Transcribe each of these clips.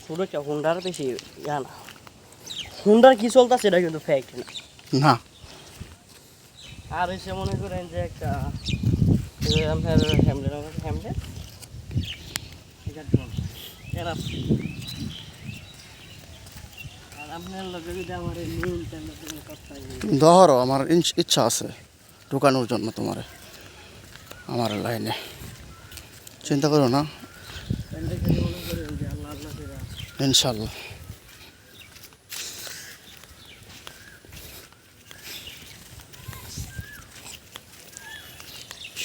ছোট একটা হুন্ডার বেশি ইয়া না, হুন্ডার কি চলতেছে এটা কিন্তু ফ্যাক্ট না। না আর এসে মনে করেন যে একটা আপনার হ্যামলেট এরা আর আপনার লোকে যদি আমার এই মেইন কথা ধরো আমার ইচ্ছা আছে ঢুকানোর জন্য তোমার আমার লাইনে, চিন্তা করো না, মনে করেন যে আল্লাহ আল্লাহ করে ইনশাল্লাহ।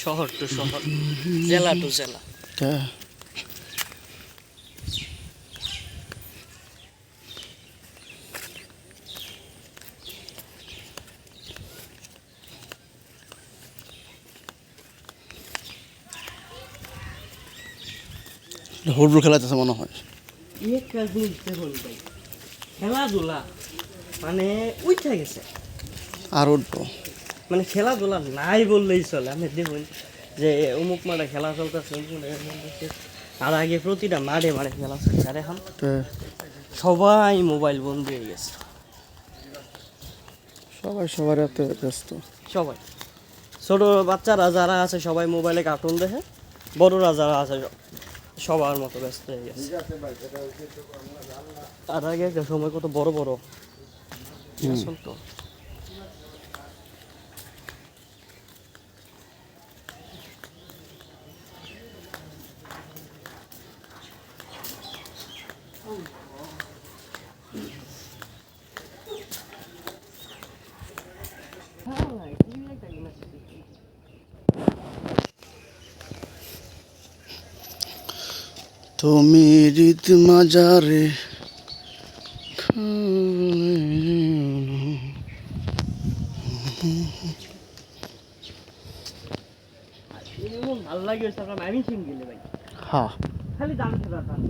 শহর টু শহর, জেলা টু জেলা। হ্যাঁ ফুটবল খেলাতেছে মনে হয়। একটা জিনিস দেখুন ভাই, খেলাধুলা মানে উঠে গেছে, আর উঠবো মানে খেলাধুলা নাই বললেই চলে। আপনি দেখুন যে অমুক মাঠে খেলা চলতেছে, আর আগে প্রতিটা মাঠে মাঠে খেলা চলছে, আর এখন হ্যাঁ, সবাই মোবাইল বন্ধ হয়ে গেছে। সবাই সবার এতে ব্যস্ত। সবাই ছোট বাচ্চারা যারা আছে সবাই মোবাইলে কার্টুন দেখে, বড়রা যারা আছে সবার মতো ব্যস্ত হয়ে গেছে। আর আগে একটা সময় কত বড় বড় চলতো। তুমি হৃদ মাজারে ভালো লাগে আমি সিং গেলে ভাই, হ্যাঁ খালি দাম খেলা দাম।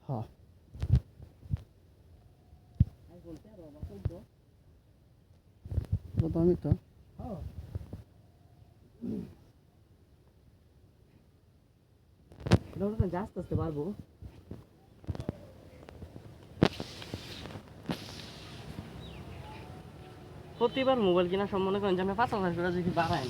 হ্যাঁ আমি তো আস্তে আস্তে পারবো। প্রতিবার মোবাইল কেনার সব মনে করেন যে আমি 5,000 করে যদি বাড়াই